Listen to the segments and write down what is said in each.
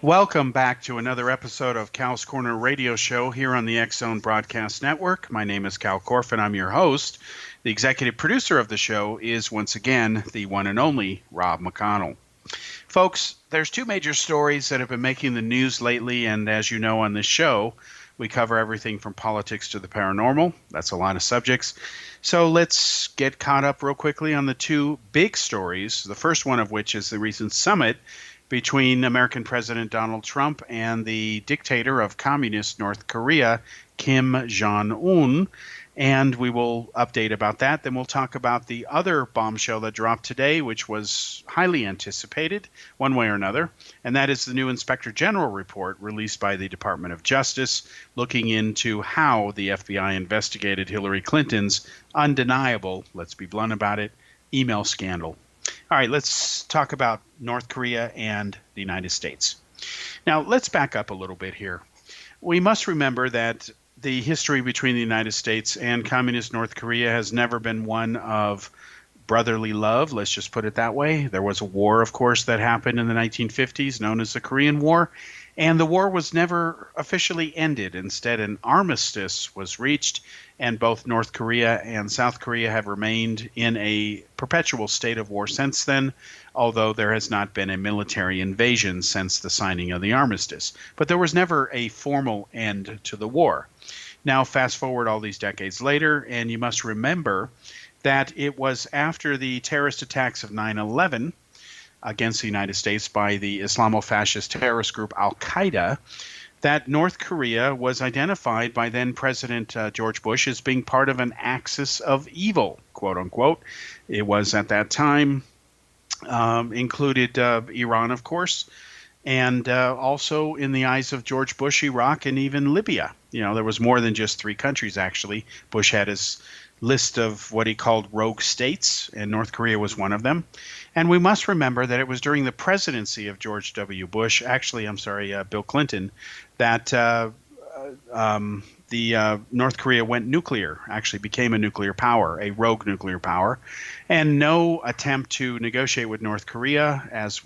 Welcome back to another episode of Cal's Corner Radio Show here on the X Zone Broadcast Network. My name is Kal Korff, and I'm your host. The executive producer of the show is once again the one and only Rob McConnell. Folks, there's two major stories that have been making the news lately, and as you know on this show, we cover everything from politics to the paranormal. That's a lot of subjects. So let's get caught up real quickly on the two big stories, the first one of which is the recent summit between American President Donald Trump and the dictator of communist North Korea, Kim Jong-un. And we will update about that. Then we'll talk about the other bombshell that dropped today, which was highly anticipated one way or another. And that is the new Inspector General report released by the Department of Justice, looking into how the FBI investigated Hillary Clinton's undeniable, let's be blunt about it, email scandal. All right, let's talk about North Korea and the United States. Now, let's back up a little bit here. We must remember that the history between the United States and communist North Korea has never been one of brotherly love, let's just put it that way. There was a war, of course, that happened in the 1950s known as the Korean War, and the war was never officially ended. Instead, an armistice was reached, and both North Korea and South Korea have remained in a perpetual state of war since then, although there has not been a military invasion since the signing of the armistice. But there was never a formal end to the war. Now, fast forward all these decades later, and you must remember that it was after the terrorist attacks of 9/11 against the United States by the Islamo-fascist terrorist group Al-Qaeda that North Korea was identified by then President George Bush as being part of an axis of evil, quote unquote. It was at that time included Iran, of course, and also in the eyes of George Bush, Iraq, and even Libya. You know, there was more than just three countries, actually. Bush had his list of what he called rogue states, and North Korea was one of them. And we must remember that it was during the presidency of George W. Bush, Bill Clinton, that the North Korea went nuclear, actually became a nuclear power, a rogue nuclear power, and no attempt to negotiate with North Korea, as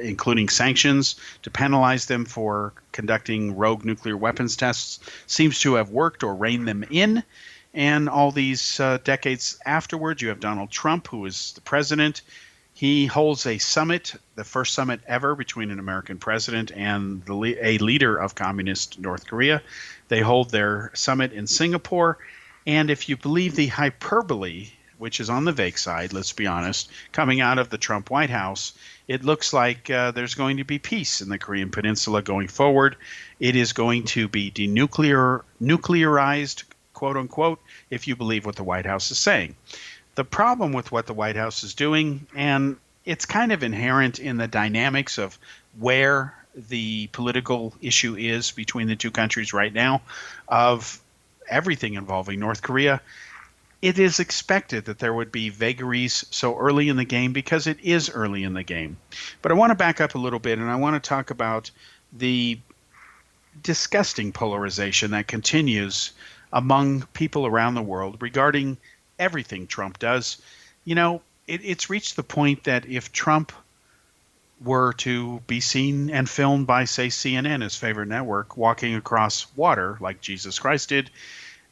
including sanctions to penalize them for conducting rogue nuclear weapons tests, seems to have worked or reined them in. And all these decades afterwards, you have Donald Trump, who is the president. He holds a summit, the first summit ever between an American president and a leader of communist North Korea. They hold their summit in Singapore. And if you believe the hyperbole, which is on the vague side, let's be honest, coming out of the Trump White House, it looks like there's going to be peace in the Korean Peninsula going forward. It is going to be denuclearized, quote unquote, if you believe what the White House is saying. The problem with what the White House is doing, and it's kind of inherent in the dynamics of where the political issue is between the two countries right now, of everything involving North Korea, it is expected that there would be vagaries so early in the game because it is early in the game. But I want to back up a little bit, and I want to talk about the disgusting polarization that continues among people around the world regarding everything Trump does. You know, it's reached the point that if Trump were to be seen and filmed by, say, CNN, his favorite network, walking across water like Jesus Christ did,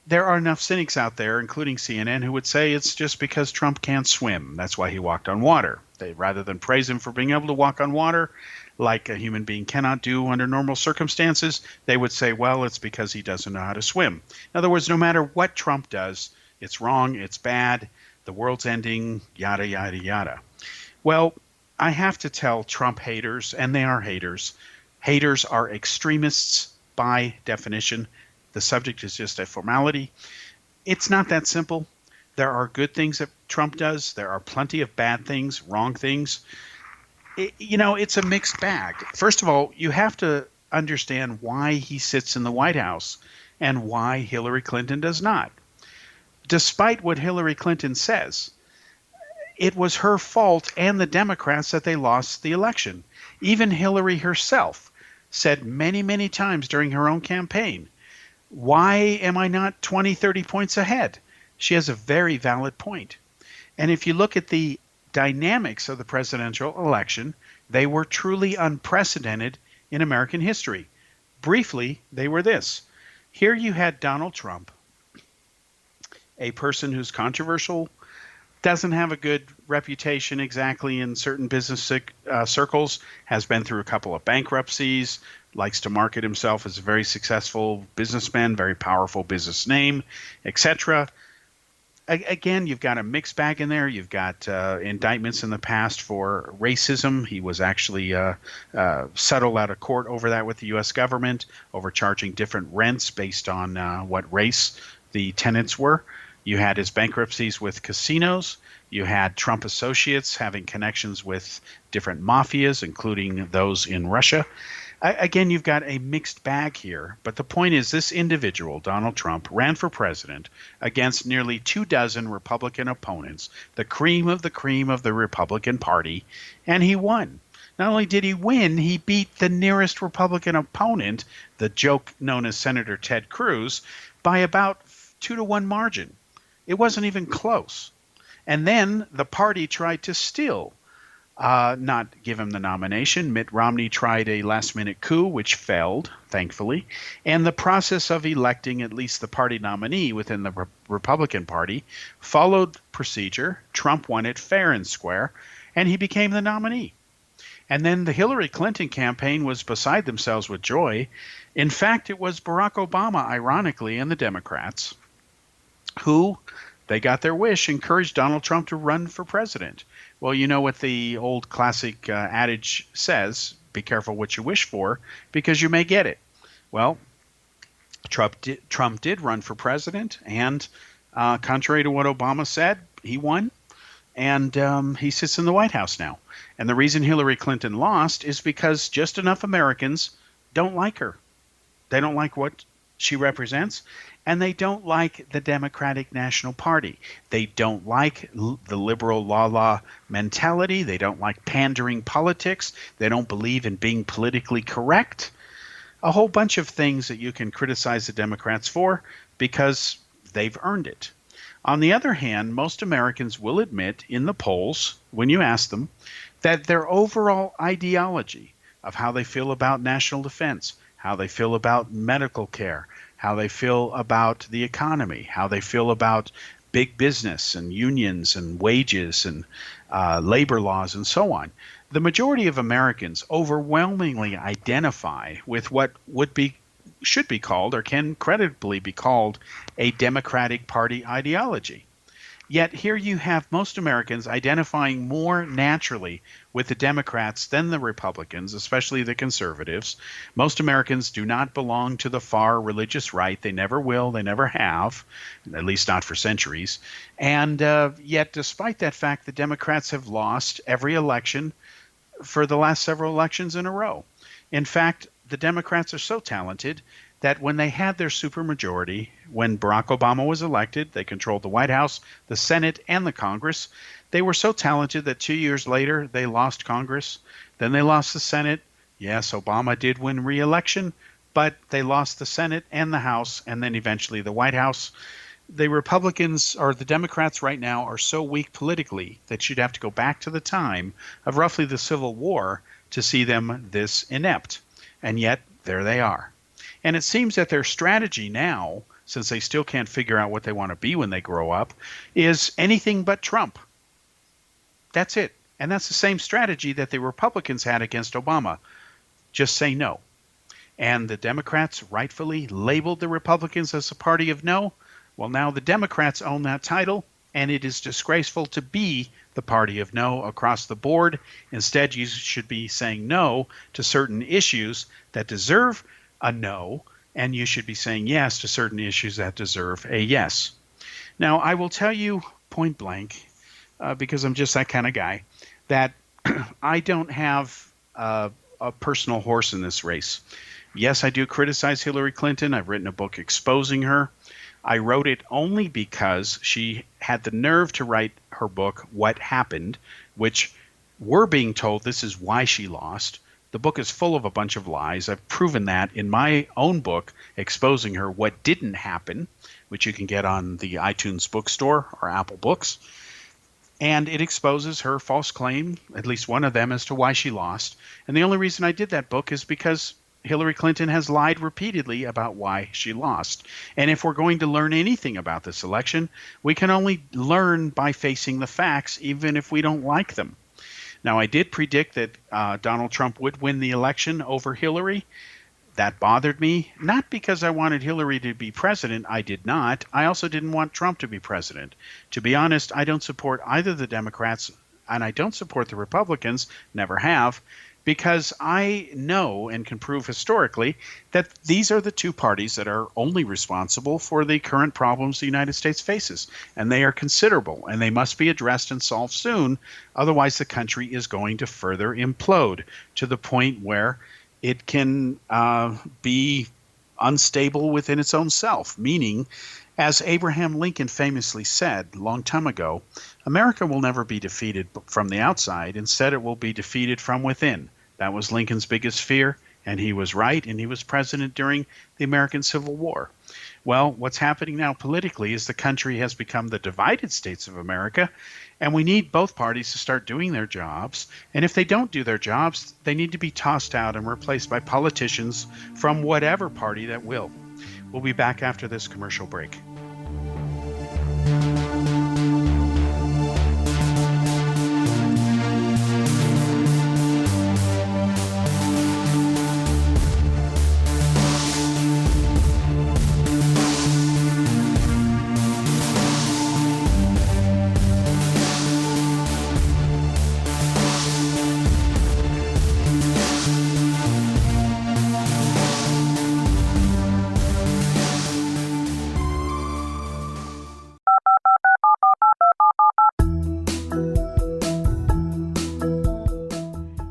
there are enough cynics out there, including CNN, who would say it's just because Trump can't swim. That's why he walked on water. Rather than praise him for being able to walk on water, like a human being cannot do under normal circumstances, they would say, well, it's because he doesn't know how to swim. In other words, no matter what Trump does, it's wrong, it's bad, the world's ending, yada, yada, yada. Well, I have to tell Trump haters, and they are haters are extremists by definition. The subject is just a formality. It's not that simple. There are good things that Trump does. There are plenty of bad things, wrong things. It's a mixed bag. First of all, you have to understand why he sits in the White House and why Hillary Clinton does not. Despite what Hillary Clinton says, it was her fault and the Democrats that they lost the election. Even Hillary herself said many, many times during her own campaign, why am I not 20, 30 points ahead? She has a very valid point. And if you look at the dynamics of the presidential election, they were truly unprecedented in American history. Briefly, they were this. Here you had Donald Trump, a person who's controversial, doesn't have a good reputation exactly in certain business circles, has been through a couple of bankruptcies, likes to market himself as a very successful businessman, very powerful business name, etc. Again, you've got a mixed bag in there. You've got indictments in the past for racism. He was actually settled out of court over that with the U.S. government, overcharging different rents based on what race the tenants were. You had his bankruptcies with casinos. You had Trump associates having connections with different mafias, including those in Russia. Again, you've got a mixed bag here, but the point is this individual, Donald Trump, ran for president against nearly 24 Republican opponents, the cream of the Republican Party, and he won. Not only did he win, he beat the nearest Republican opponent, the joke known as Senator Ted Cruz, by about 2-1 margin. It wasn't even close. And then the party tried to still not give him the nomination. Mitt Romney tried a last-minute coup, which failed, thankfully. And the process of electing at least the party nominee within the Republican Party followed procedure. Trump won it fair and square, and he became the nominee. And then the Hillary Clinton campaign was beside themselves with joy. In fact, it was Barack Obama, ironically, and the Democrats who, they got their wish, encouraged Donald Trump to run for president. Well, you know what the old classic adage says, be careful what you wish for, because you may get it. Well, Trump did run for president, and contrary to what Obama said, he won, and he sits in the White House now. And the reason Hillary Clinton lost is because just enough Americans don't like her. They don't like what she represents, and they don't like the Democratic National Party. They don't like the liberal la mentality. They don't like pandering politics. They don't believe in being politically correct. A whole bunch of things that you can criticize the Democrats for because they've earned it. On the other hand, most Americans will admit in the polls, when you ask them, that their overall ideology of how they feel about national defense, how they feel about medical care, how they feel about the economy, how they feel about big business and unions and wages and labor laws and so on. The majority of Americans overwhelmingly identify with what should be called or can credibly be called a Democratic Party ideology. Yet here you have most Americans identifying more naturally with the Democrats than the Republicans, especially the conservatives. Most Americans do not belong to the far religious right. They never will. They never have, at least not for centuries. And yet, despite that fact, the Democrats have lost every election for the last several elections in a row. In fact, the Democrats are so talented that when they had their supermajority, when Barack Obama was elected, they controlled the White House, the Senate, and the Congress. They were so talented that 2 years later, they lost Congress. Then they lost the Senate. Yes, Obama did win re-election, but they lost the Senate and the House, and then eventually the White House. The Republicans, or the Democrats right now, are so weak politically that you'd have to go back to the time of roughly the Civil War to see them this inept. And yet, there they are. And it seems that their strategy now, since they still can't figure out what they want to be when they grow up, is anything but Trump. That's it. And that's the same strategy that the Republicans had against Obama. Just say no. And the Democrats rightfully labeled the Republicans as a party of no. Well, now the Democrats own that title, and it is disgraceful to be the party of no across the board. Instead, you should be saying no to certain issues that deserve a no, and you should be saying yes to certain issues that deserve a yes. Now, I will tell you point blank, because I'm just that kind of guy, that I don't have a personal horse in this race. Yes, I do criticize Hillary Clinton. I've written a book exposing her. I wrote it only because she had the nerve to write her book, What Happened, which we're being told this is why she lost. The book is full of a bunch of lies. I've proven that in my own book, exposing her, What Didn't Happen, which you can get on the iTunes bookstore or Apple Books. And it exposes her false claim, at least one of them, as to why she lost. And the only reason I did that book is because Hillary Clinton has lied repeatedly about why she lost. And if we're going to learn anything about this election, we can only learn by facing the facts, even if we don't like them. Now, I did predict that Donald Trump would win the election over Hillary. That bothered me, not because I wanted Hillary to be president. I did not. I also didn't want Trump to be president. To be honest, I don't support either the Democrats and I don't support the Republicans, never have, because I know and can prove historically that these are the two parties that are only responsible for the current problems the United States faces. And they are considerable, and they must be addressed and solved soon. Otherwise, the country is going to further implode to the point where it can be unstable within its own self, meaning, as Abraham Lincoln famously said a long time ago, America will never be defeated from the outside. Instead, it will be defeated from within. That was Lincoln's biggest fear, and he was right, and he was president during the American Civil War. Well, what's happening now politically is the country has become the divided states of America, and we need both parties to start doing their jobs. And if they don't do their jobs, they need to be tossed out and replaced by politicians from whatever party that will. We'll be back after this commercial break.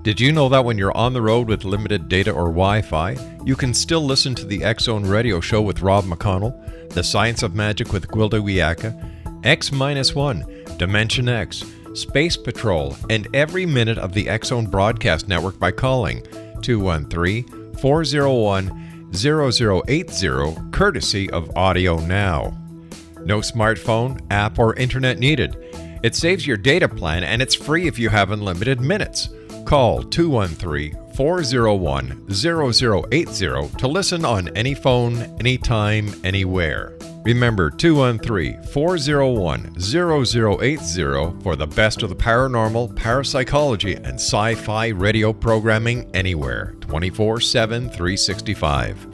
Did you know that when you're on the road with limited data or Wi-Fi, you can still listen to the X-Zone Radio Show with Rob McConnell, The Science of Magic with Gwilda Wiyaka, X-1, Dimension X, Space Patrol, and every minute of the X-Zone broadcast network by calling 213-401-0080, courtesy of Audio Now. No smartphone, app, or internet needed. It saves your data plan and it's free if you have unlimited minutes. Call 213-401-0080 to listen on any phone, anytime, anywhere. Remember 213-401-0080 for the best of the paranormal, parapsychology, and sci-fi radio programming anywhere, 24/7, 365.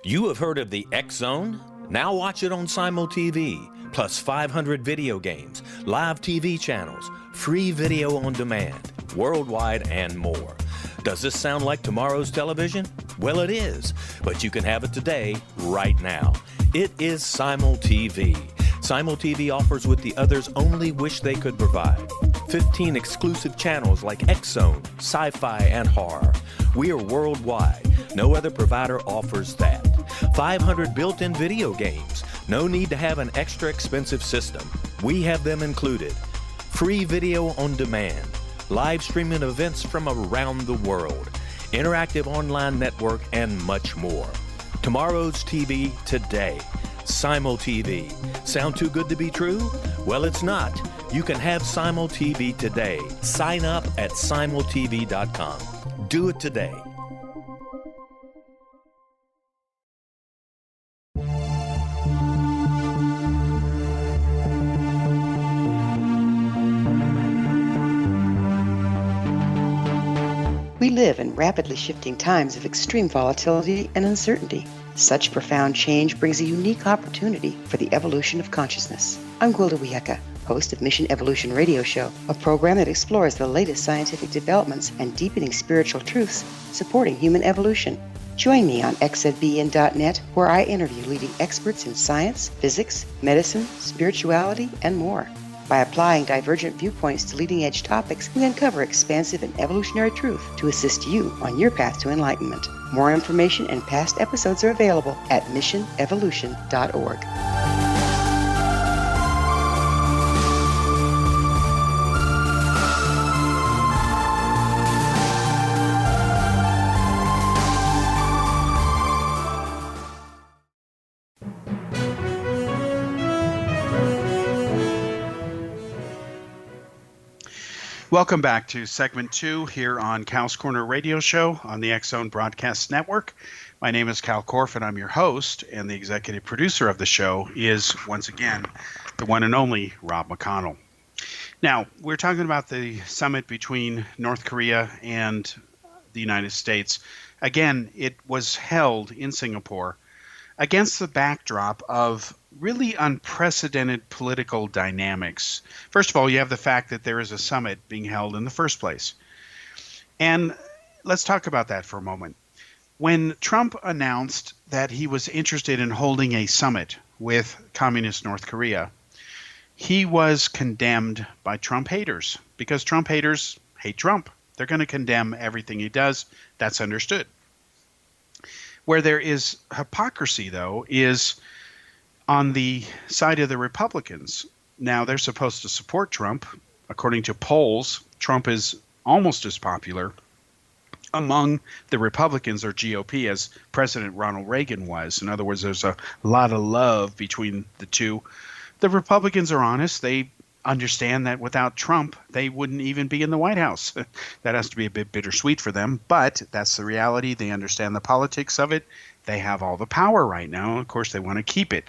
You have heard of the X-Zone? Now watch it on Simul TV. Plus 500 video games, live TV channels, free video on demand, worldwide, and more. Does this sound like tomorrow's television? Well, it is, but you can have it today, right now. It is Simul TV. Simul TV offers what the others only wish they could provide. 15 exclusive channels like X-Zone, Sci-Fi, and Horror. We are worldwide. No other provider offers that. 500 built-in video games. No need to have an extra expensive system. We have them included. Free video on demand. Live streaming events from around the world. Interactive online network, and much more. Tomorrow's TV today. Simul TV. Sound too good to be true? Well, it's not. You can have Simul TV today. Sign up at simultv.com. Do it today. We live in rapidly shifting times of extreme volatility and uncertainty. Such profound change brings a unique opportunity for the evolution of consciousness. I'm Gwilda Wiyaka, host of Mission Evolution Radio Show, a program that explores the latest scientific developments and deepening spiritual truths supporting human evolution. Join me on xzbn.net, where I interview leading experts in science, physics, medicine, spirituality, and more. By applying divergent viewpoints to leading-edge topics, we uncover expansive and evolutionary truth to assist you on your path to enlightenment. More information and past episodes are available at missionevolution.org. Welcome back to segment 2 here on Cal's Corner Radio Show on the X-Zone Broadcast Network. My name is Kal Korff, and I'm your host, and the executive producer of the show is, once again, the one and only Rob McConnell. Now, we're talking about the summit between North Korea and the United States. Again, it was held in Singapore against the backdrop of really unprecedented political dynamics. First of all, you have the fact that there is a summit being held in the first place. And let's talk about that for a moment. When Trump announced that he was interested in holding a summit with communist North Korea, he was condemned by Trump haters because Trump haters hate Trump. They're going to condemn everything he does. That's understood. Where there is hypocrisy, though, is on the side of the Republicans. Now, they're supposed to support Trump. According to polls, Trump is almost as popular among the Republicans or GOP as President Ronald Reagan was. In other words, there's a lot of love between the two. The Republicans are honest. They understand that without Trump, they wouldn't even be in the White House. That has to be a bit bittersweet for them, but that's the reality. They understand the politics of it. They have all the power right now. Of course, they want to keep it.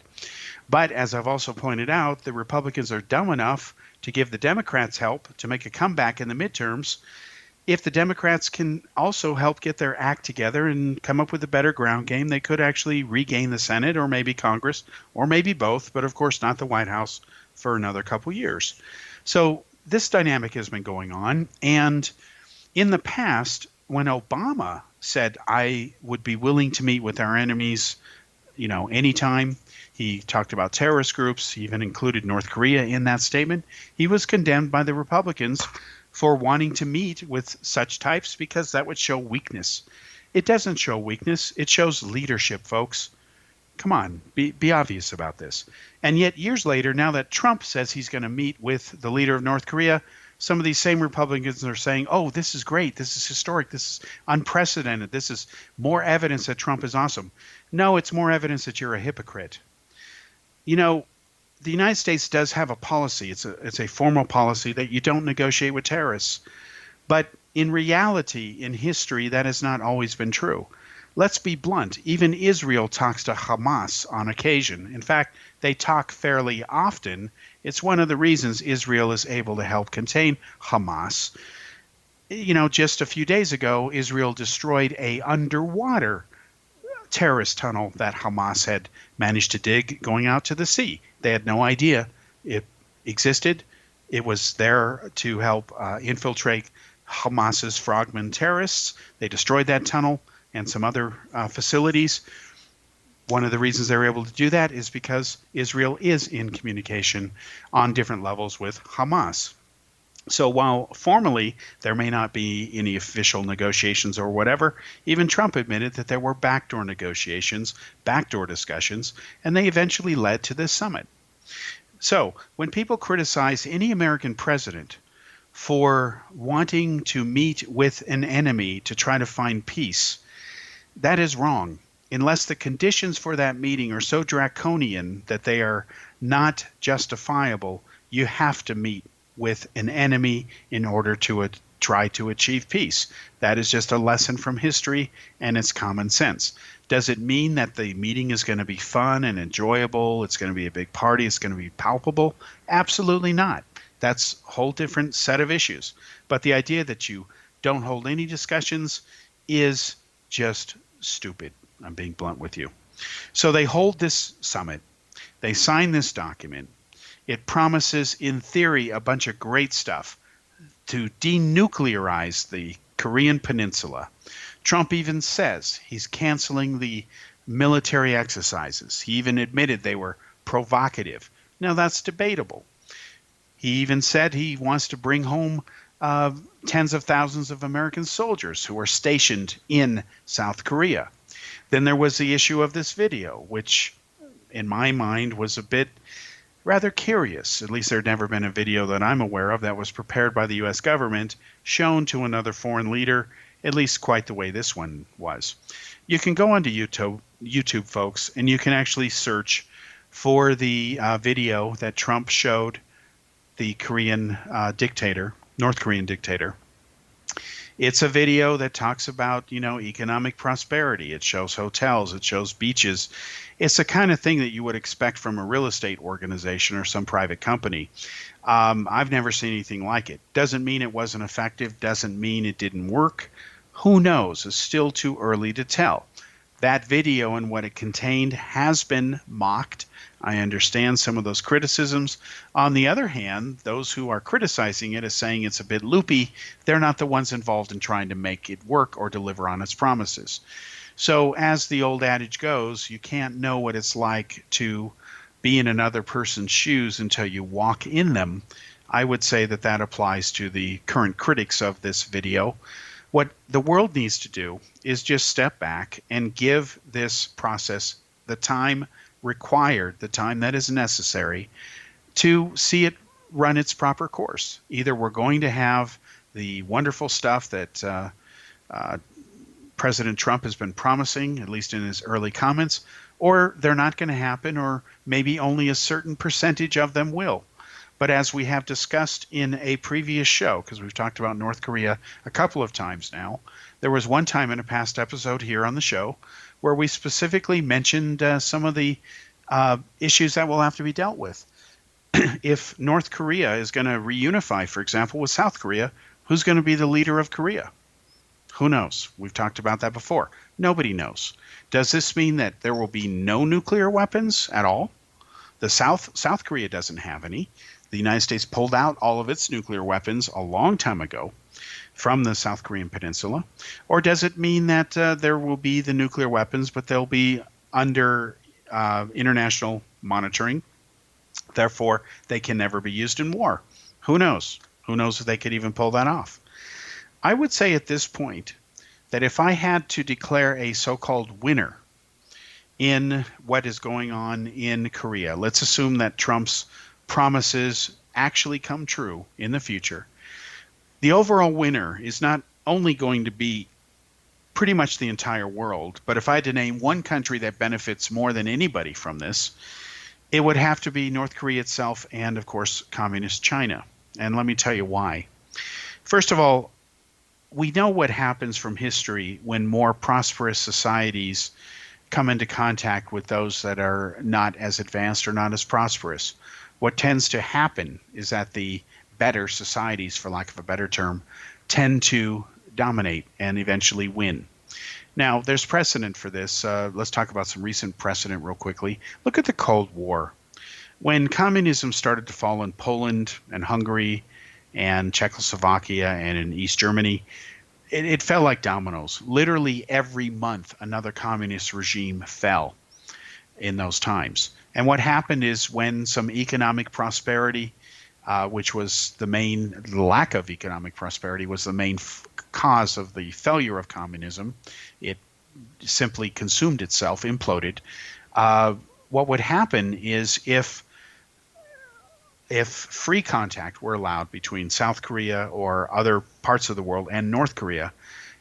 But as I've also pointed out, the Republicans are dumb enough to give the Democrats help to make a comeback in the midterms. If the Democrats can also help get their act together and come up with a better ground game, they could actually regain the Senate or maybe Congress or maybe both, but of course not the White House for another couple years. So this dynamic has been going on. And in the past, when Obama said, I would be willing to meet with our enemies, anytime, he talked about terrorist groups, he even included North Korea in that statement. He was condemned by the Republicans for wanting to meet with such types because that would show weakness. It doesn't show weakness. It shows leadership, folks. Come on, be obvious about this. And yet years later, now that Trump says he's going to meet with the leader of North Korea, some of these same Republicans are saying, oh, this is great. This is historic. This is unprecedented. This is more evidence that Trump is awesome. No, it's more evidence that you're a hypocrite. The United States does have a policy. It's a formal policy that you don't negotiate with terrorists. But in reality, in history, that has not always been true. Let's be blunt. Even Israel talks to Hamas on occasion. In fact, they talk fairly often. It's one of the reasons Israel is able to help contain Hamas. Just a few days ago, Israel destroyed a underwater terrorist tunnel that Hamas had managed to dig going out to the sea. They had no idea it existed. It was there to help infiltrate Hamas's frogman terrorists. They destroyed that tunnel and some other facilities. One of the reasons they were able to do that is because Israel is in communication on different levels with Hamas. So while formally there may not be any official negotiations or whatever, even Trump admitted that there were backdoor negotiations, backdoor discussions, and they eventually led to this summit. So when people criticize any American president for wanting to meet with an enemy to try to find peace, that is wrong. Unless the conditions for that meeting are so draconian that they are not justifiable, you have to meet with an enemy in order to try to achieve peace. That is just a lesson from history, and it's common sense. Does it mean that the meeting is going to be fun and enjoyable? It's going to be a big party. It's going to be palpable? Absolutely not. That's a whole different set of issues. But the idea that you don't hold any discussions is just stupid. I'm being blunt with you. So they hold this summit. They sign this document. It promises, in theory, a bunch of great stuff to denuclearize the Korean Peninsula. Trump even says he's canceling the military exercises. He even admitted they were provocative. Now, that's debatable. He even said he wants to bring home tens of thousands of American soldiers who are stationed in South Korea. Then there was the issue of this video, which in my mind was a bit rather curious. At least there had never been a video that I'm aware of that was prepared by the U.S. government, shown to another foreign leader, at least quite the way this one was. You can go onto YouTube, folks, and you can actually search for the video that Trump showed the Korean dictator, North Korean dictator. It's a video that talks about, economic prosperity. It shows hotels, it shows beaches. It's the kind of thing that you would expect from a real estate organization or some private company. I've never seen anything like it. Doesn't mean it wasn't effective, doesn't mean it didn't work. Who knows? It's still too early to tell. That video and what it contained has been mocked. I understand some of those criticisms. On the other hand, those who are criticizing it as saying it's a bit loopy, they're not the ones involved in trying to make it work or deliver on its promises. So as the old adage goes, you can't know what it's like to be in another person's shoes until you walk in them. I would say that that applies to the current critics of this video. What the world needs to do is just step back and give this process the time required, the time that is necessary to see it run its proper course. Either we're going to have the wonderful stuff that President Trump has been promising, at least in his early comments, or they're not going to happen, or maybe only a certain percentage of them will. But as we have discussed in a previous show, because we've talked about North Korea a couple of times now, there was one time in a past episode here on the show where we specifically mentioned some of the issues that will have to be dealt with. If North Korea is going to reunify, for example, with South Korea, who's going to be the leader of Korea? Who knows? We've talked about that before. Nobody knows. Does this mean that there will be no nuclear weapons at all? The South Korea doesn't have any. The United States pulled out all of its nuclear weapons a long time ago from the South Korean peninsula. Or does it mean that there will be the nuclear weapons, but they'll be under international monitoring? Therefore, they can never be used in war. Who knows? Who knows if they could even pull that off? I would say at this point that if I had to declare a so-called winner in what is going on in Korea, let's assume that Trump's promises actually come true in the future. The overall winner is not only going to be pretty much the entire world, but if I had to name one country that benefits more than anybody from this, it would have to be North Korea itself and, of course, Communist China. And let me tell you why. First of all, we know what happens from history when more prosperous societies come into contact with those that are not as advanced or not as prosperous. What tends to happen is that the better societies, for lack of a better term, tend to dominate and eventually win. Now, there's precedent for this. Let's talk about some recent precedent real quickly. Look at the Cold War. When communism started to fall in Poland and Hungary and Czechoslovakia and in East Germany, it fell like dominoes. Literally every month, another communist regime fell in those times. And what happened is when some economic prosperity, which was the lack of economic prosperity was the main cause of the failure of communism, it simply consumed itself, imploded. What would happen is if free contact were allowed between South Korea or other parts of the world and North Korea,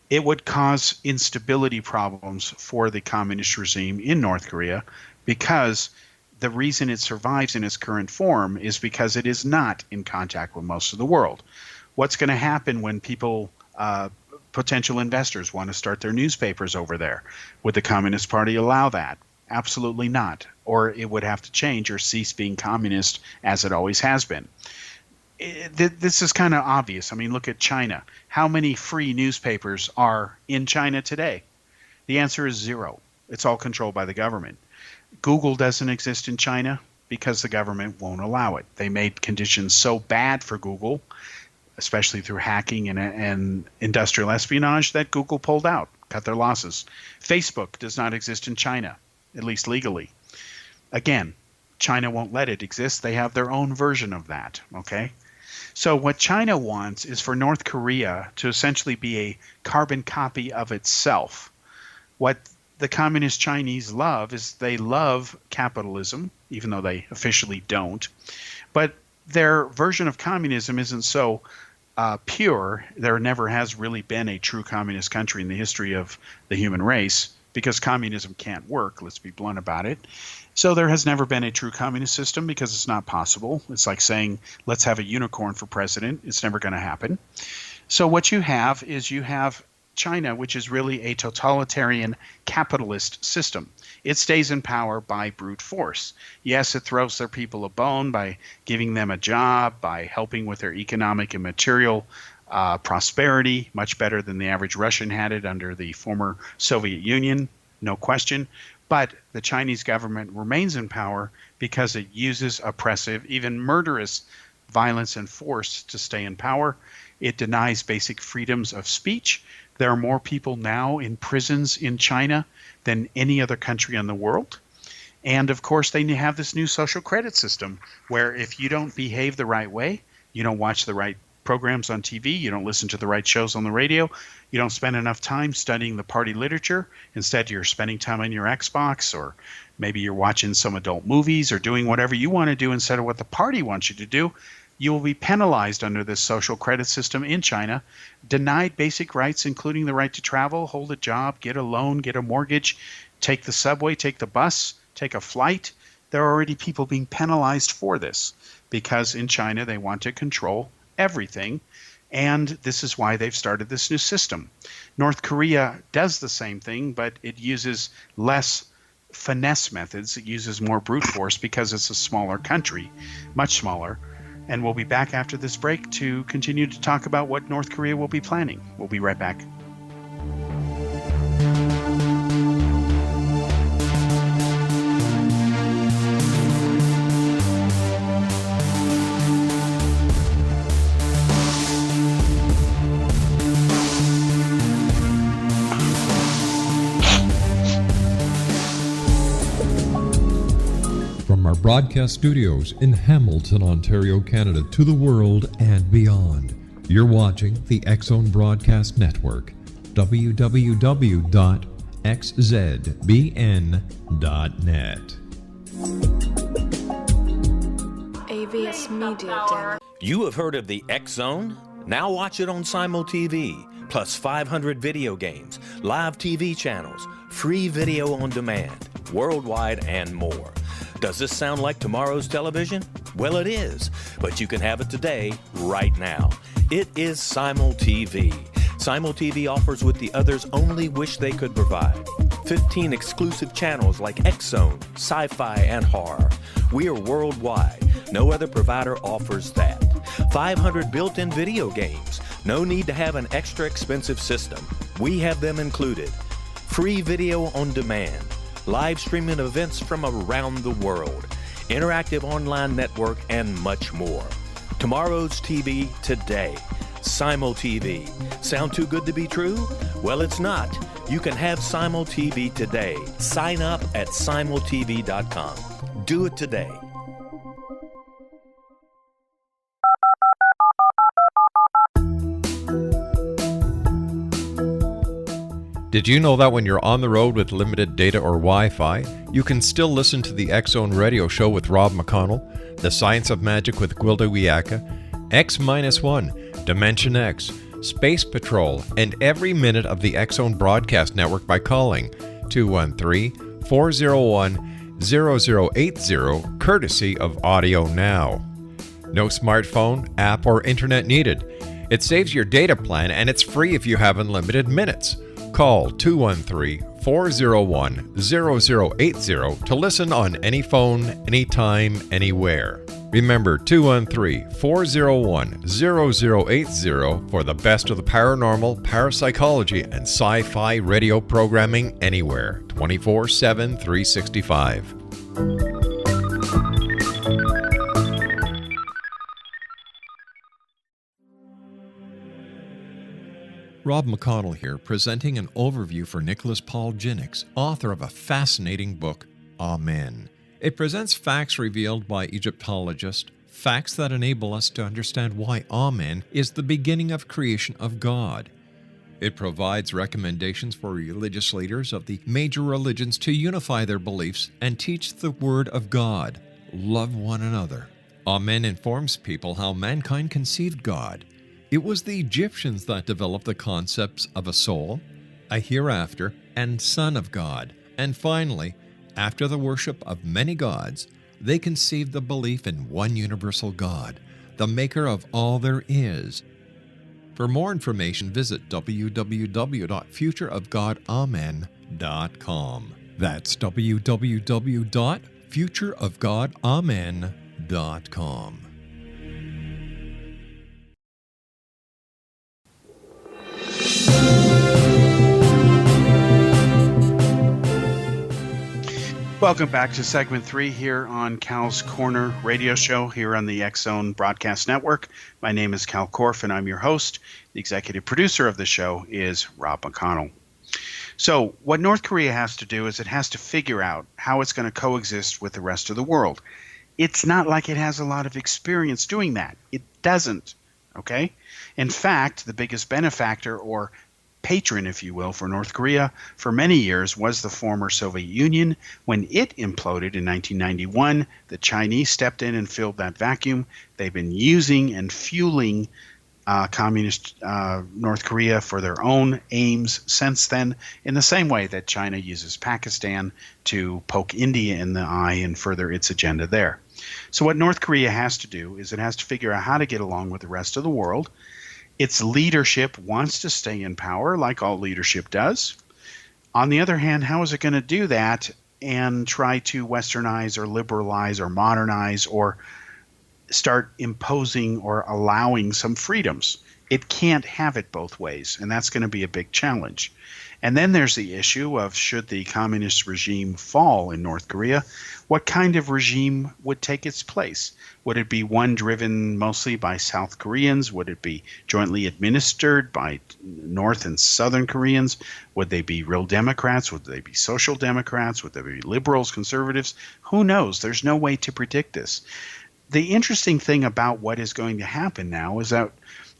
it would cause instability problems for the communist regime in North Korea, because the reason it survives in its current form is because it is not in contact with most of the world. What's going to happen when people, potential investors, want to start their newspapers over there? Would the Communist Party allow that? Absolutely not. Or it would have to change or cease being communist as it always has been. This is kind of obvious. I mean, look at China. How many free newspapers are in China today? The answer is zero. It's all controlled by the government. Google doesn't exist in China because the government won't allow it. They made conditions so bad for Google, especially through hacking and industrial espionage, that Google pulled out, cut their losses. Facebook does not exist in China, at least legally. Again, China won't let it exist. They have their own version of that, okay? So what China wants is for North Korea to essentially be a carbon copy of itself. What the communist Chinese love is they love capitalism, even though they officially don't. But their version of communism isn't so pure. There never has really been a true communist country in the history of the human race. because communism can't work. Let's be blunt about it. So there has never been a true communist system because it's not possible. It's like saying, let's have a unicorn for president. It's never going to happen. So what you have is you have China, which is really a totalitarian capitalist system. It stays in power by brute force. Yes, it throws their people a bone by giving them a job, by helping with their economic and material prosperity, much better than the average Russian had it under the former Soviet Union, no question. But the Chinese government remains in power because it uses oppressive, even murderous violence and force to stay in power. It denies basic freedoms of speech. There are more people now in prisons in China than any other country in the world. And of course, they have this new social credit system where if you don't behave the right way, you don't watch the right programs on TV, you don't listen to the right shows on the radio, you don't spend enough time studying the party literature. Instead, you're spending time on your Xbox, or maybe you're watching some adult movies or doing whatever you want to do instead of what the party wants you to do. You will be penalized under this social credit system in China, denied basic rights, including the right to travel, hold a job, get a loan, get a mortgage, take the subway, take the bus, take a flight. There are already people being penalized for this because in China they want to control everything, and this is why they've started this new system. North Korea does the same thing, but it uses less finesse methods. It uses more brute force because it's a smaller country, much smaller. And we'll be back after this break to continue to talk about what North Korea will be planning. We'll be right back. From our broadcast studios in Hamilton, Ontario, Canada, to the world and beyond, you're watching the X-Zone Broadcast Network, www.xzbn.net. AVS Media Den. You have heard of the X-Zone? Now watch it on Simul TV, plus 500 video games, live TV channels, free video on demand, worldwide, and more. Does this sound like tomorrow's television? Well, it is, but you can have it today, right now. It is Simul TV. Simul TV offers what the others only wish they could provide. 15 exclusive channels like X-Zone, Sci-Fi, and Horror. We are worldwide. No other provider offers that. 500 built-in video games. No need to have an extra expensive system. We have them included. Free video on demand. Live streaming events from around the world, interactive online network, and much more. Tomorrow's TV today. Simul TV. Sound too good to be true? Well, it's not. You can have Simul TV today. Sign up at simultv.com. Do it today. Did you know that when you're on the road with limited data or Wi-Fi, you can still listen to the X-Zone Radio Show with Rob McConnell, The Science of Magic with Gwilda Wiyaka, X-1, Dimension X, Space Patrol, and every minute of the X-Zone Broadcast Network by calling 213-401-0080, courtesy of Audio Now. No smartphone, app, or internet needed. It saves your data plan and it's free if you have unlimited minutes. Call 213-401-0080 to listen on any phone, anytime, anywhere. Remember 213-401-0080 for the best of the paranormal, parapsychology, and sci-fi radio programming anywhere, 24/7, 365. Rob McConnell here, presenting an overview for Nicholas Paul Jennings, author of a fascinating book, Amen. It presents facts revealed by Egyptologists, facts that enable us to understand why Amen is the beginning of creation of God. It provides recommendations for religious leaders of the major religions to unify their beliefs and teach the Word of God. Love one another. Amen informs people how mankind conceived God. It was the Egyptians that developed the concepts of a soul, a hereafter, and Son of God. And finally, after the worship of many gods, they conceived the belief in one universal God, the maker of all there is. For more information, visit www.futureofgodamen.com. That's www.futureofgodamen.com. Welcome back to segment 3 here on Kal's Corner radio show here on the X-Zone Broadcast Network. My name is Kal Korff, and I'm your host. The executive producer of the show is Rob McConnell. So what North Korea has to do is it has to figure out how it's going to coexist with the rest of the world. It's not like it has a lot of experience doing that. It doesn't, okay? In fact, the biggest benefactor or patron, if you will, for North Korea for many years was the former Soviet Union. When it imploded in 1991, the Chinese stepped in and filled that vacuum. They've been using and fueling communist North Korea for their own aims since then, in the same way that China uses Pakistan to poke India in the eye and further its agenda there. So what North Korea has to do is it has to figure out how to get along with the rest of the world. Its leadership wants to stay in power, like all leadership does. On the other hand, how is it going to do that and try to westernize or liberalize or modernize or start imposing or allowing some freedoms? It can't have it both ways, and that's going to be a big challenge. And then there's the issue of, should the communist regime fall in North Korea, what kind of regime would take its place? Would it be one driven mostly by South Koreans? Would it be jointly administered by North and Southern Koreans? Would they be real Democrats? Would they be social Democrats? Would they be liberals, conservatives? Who knows? There's no way to predict this. The interesting thing about what is going to happen now is that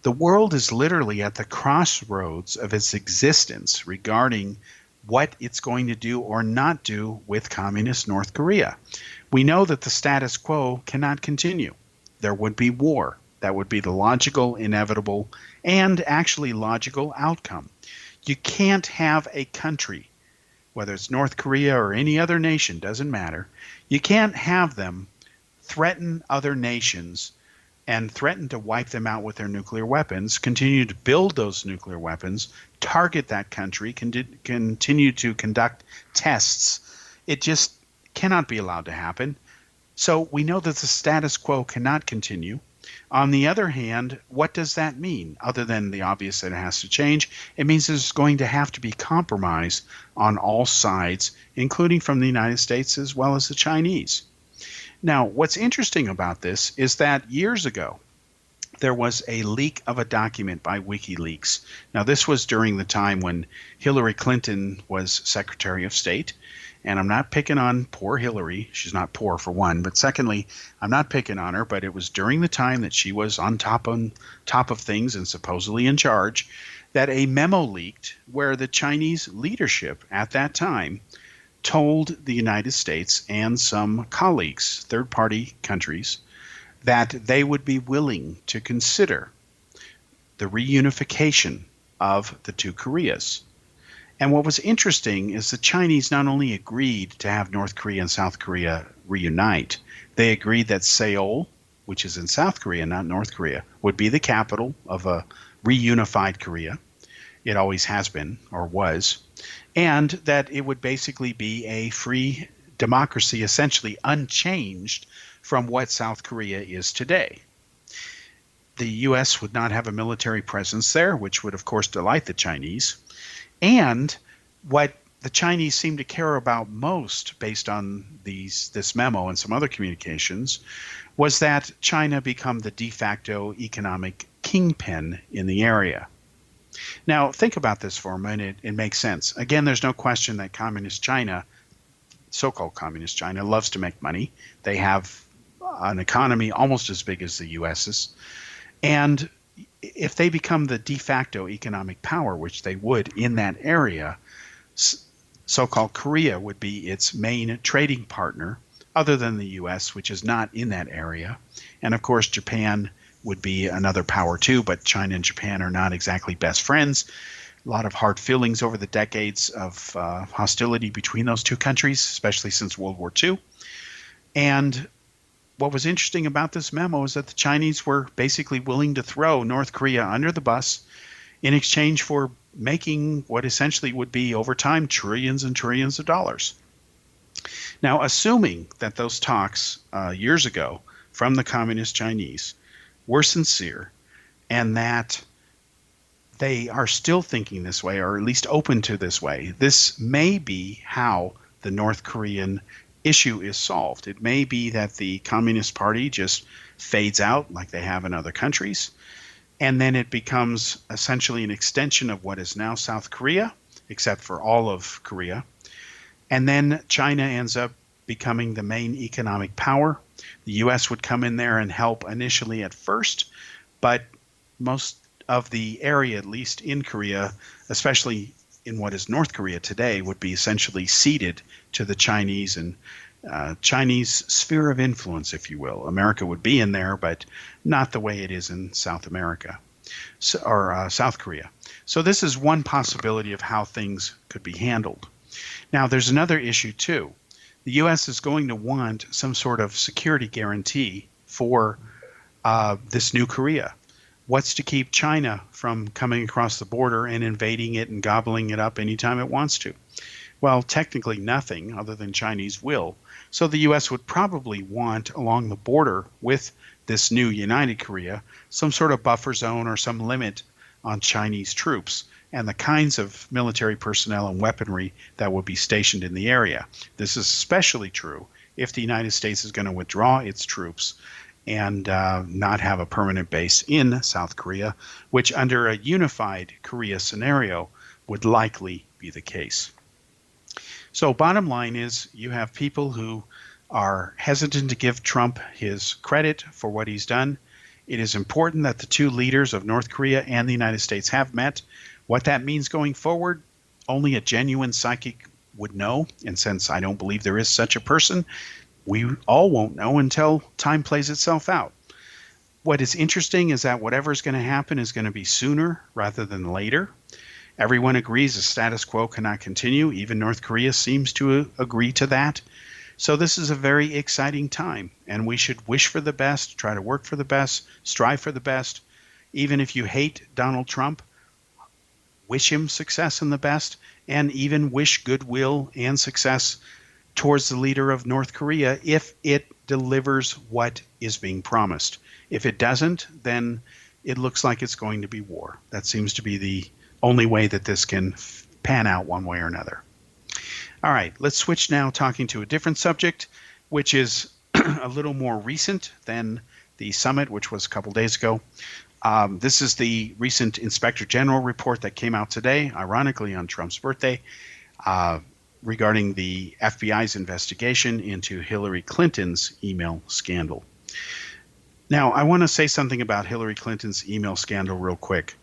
the world is literally at the crossroads of its existence regarding what it's going to do or not do with communist North Korea. We know that the status quo cannot continue. There would be war. That would be the logical, inevitable, and actually logical outcome. You can't have a country, whether it's North Korea or any other nation, doesn't matter. You can't have them threaten other nations and threaten to wipe them out with their nuclear weapons, continue to build those nuclear weapons, target that country, continue to conduct tests. It just cannot be allowed to happen. So we know that the status quo cannot continue. On the other hand, what does that mean? Other than the obvious that it has to change, it means there's going to have to be compromise on all sides, including from the United States as well as the Chinese. Now, what's interesting about this is that years ago, there was a leak of a document by WikiLeaks. Now, this was during the time when Hillary Clinton was Secretary of State. And I'm not picking on poor Hillary. She's not poor, for one. But secondly, I'm not picking on her. But it was during the time that she was on top of things and supposedly in charge that a memo leaked where the Chinese leadership at that time told the United States and some colleagues, third-party countries, that they would be willing to consider the reunification of the two Koreas. And what was interesting is the Chinese not only agreed to have North Korea and South Korea reunite, they agreed that Seoul, which is in South Korea, not North Korea, would be the capital of a reunified Korea. It always has been, or was. And that it would basically be a free democracy, essentially unchanged from what South Korea is today. The U.S. would not have a military presence there, which would, of course, delight the Chinese. And what the Chinese seem to care about most, based on this memo and some other communications, was that China become the de facto economic kingpin in the area. Now, think about this for a minute. It makes sense. Again, there's no question that communist China, so-called communist China, loves to make money. They have an economy almost as big as the U.S.'s. And if they become the de facto economic power, which they would in that area, so-called Korea would be its main trading partner, other than the U.S., which is not in that area. And, of course, Japan would be another power too, but China and Japan are not exactly best friends. A lot of hard feelings over the decades of hostility between those two countries, especially since World War II. And what was interesting about this memo is that the Chinese were basically willing to throw North Korea under the bus in exchange for making what essentially would be, over time, trillions and trillions of dollars. Now, assuming that those talks years ago from the Communist Chinese were sincere and that they are still thinking this way, or at least open to this way, this may be how the North Korean issue is solved. It may be that the Communist Party just fades out like they have in other countries, and then it becomes essentially an extension of what is now South Korea, except for all of Korea. And then China ends up becoming the main economic power. The U.S. would come in there and help initially at first, but most of the area, at least in Korea, especially in what is North Korea today, would be essentially ceded to the Chinese and Chinese sphere of influence, if you will. America would be in there, but not the way it is in South America or South Korea. So this is one possibility of how things could be handled. Now, there's another issue, too. The U.S. is going to want some sort of security guarantee for this new Korea. What's to keep China from coming across the border and invading it and gobbling it up anytime it wants to? Well, technically nothing other than Chinese will. So the U.S. would probably want, along the border with this new United Korea, some sort of buffer zone or some limit on Chinese troops and the kinds of military personnel and weaponry that would be stationed in the area. This is especially true if the United States is going to withdraw its troops and not have a permanent base in South Korea, which under a unified Korea scenario would likely be the case. So bottom line is you have people who are hesitant to give Trump his credit for what he's done. It is important that the two leaders of North Korea and the United States have met. What that means going forward, only a genuine psychic would know. And since I don't believe there is such a person, we all won't know until time plays itself out. What is interesting is that whatever is going to happen is going to be sooner rather than later. Everyone agrees the status quo cannot continue. Even North Korea seems to agree to that. So this is a very exciting time, and we should wish for the best, try to work for the best, strive for the best. Even if you hate Donald Trump, wish him success and the best, and even wish goodwill and success towards the leader of North Korea if it delivers what is being promised. If it doesn't, then it looks like it's going to be war. That seems to be the only way that this can pan out one way or another. All right, let's switch now talking to a different subject, which is a little more recent than the summit, which was a couple days ago. This is the recent Inspector General report that came out today, ironically on Trump's birthday, regarding the FBI's investigation into Hillary Clinton's email scandal. Now, I want to say something about Hillary Clinton's email scandal real quick.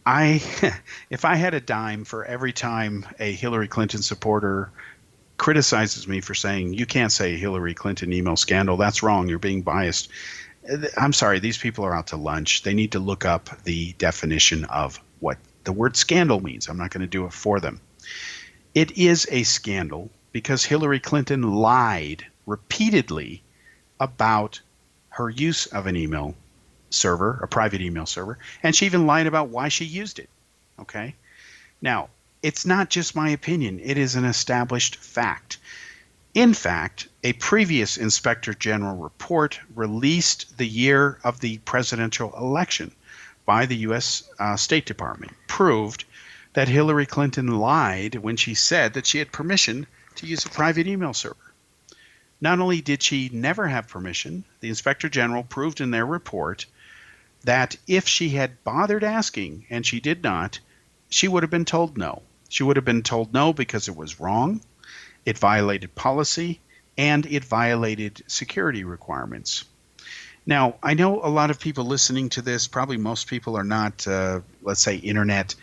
If I had a dime for every time a Hillary Clinton supporter criticizes me for saying, you can't say Hillary Clinton email scandal, that's wrong, you're being biased. I'm sorry, these people are out to lunch. They need to look up the definition of what the word scandal means. I'm not going to do it for them. It is a scandal because Hillary Clinton lied repeatedly about her use of an email server, a private email server, and she even lied about why she used it. Okay? Now, it's not just my opinion. It is an established fact. In fact, a previous Inspector General report released the year of the presidential election by the U.S. State Department proved that Hillary Clinton lied when she said that she had permission to use a private email server. Not only did she never have permission, the Inspector General proved in their report that if she had bothered asking, and she did not, she would have been told no. She would have been told no because it was wrong, it violated policy, and it violated security requirements. Now, I know a lot of people listening to this, probably most people are not, let's say, internet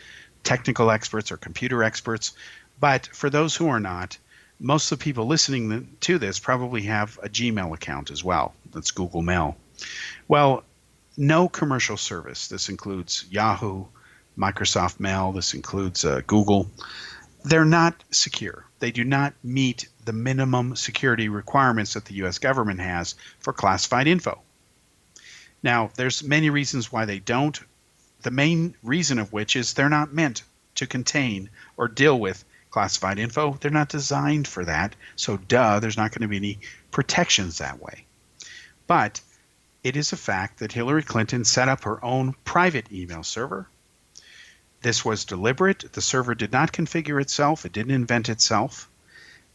technical experts or computer experts, but for those who are not, most of the people listening to this probably have a Gmail account as well. That's Google Mail. Well, no commercial service, this includes Yahoo, Microsoft Mail. This includes Google. They're not secure. They do not meet the minimum security requirements that the U.S. government has for classified info. Now, there's many reasons why they don't. The main reason of which is they're not meant to contain or deal with classified info. They're not designed for that. So, there's not going to be any protections that way. But it is a fact that Hillary Clinton set up her own private email server. This was deliberate. The server did not configure itself. It didn't invent itself.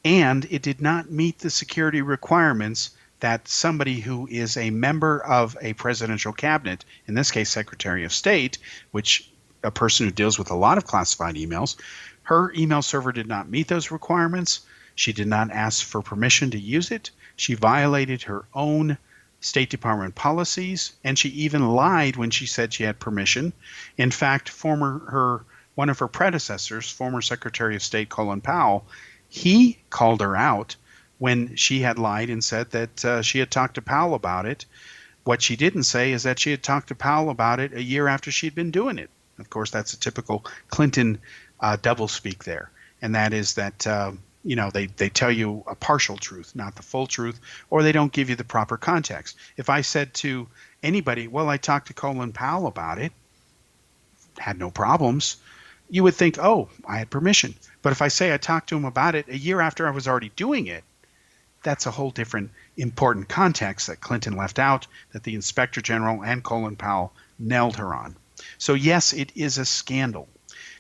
And it did not meet the security requirements that somebody who is a member of a presidential cabinet, in this case Secretary of State, which a person who deals with a lot of classified emails, her email server did not meet those requirements. She did not ask for permission to use it. She violated her own State Department policies, and she even lied when she said she had permission. In fact, one of her predecessors, former Secretary of State Colin Powell, he called her out when she had lied and said that she had talked to Powell about it. What she didn't say is that she had talked to Powell about it a year after she'd been doing it. Of course, that's a typical Clinton doublespeak there, and that is that they tell you a partial truth, not the full truth, or they don't give you the proper context. If I said to anybody, well, I talked to Colin Powell about it, had no problems, you would think, oh, I had permission. But if I say I talked to him about it a year after I was already doing it, that's a whole different important context that Clinton left out, that the Inspector General and Colin Powell nailed her on. So yes, it is a scandal.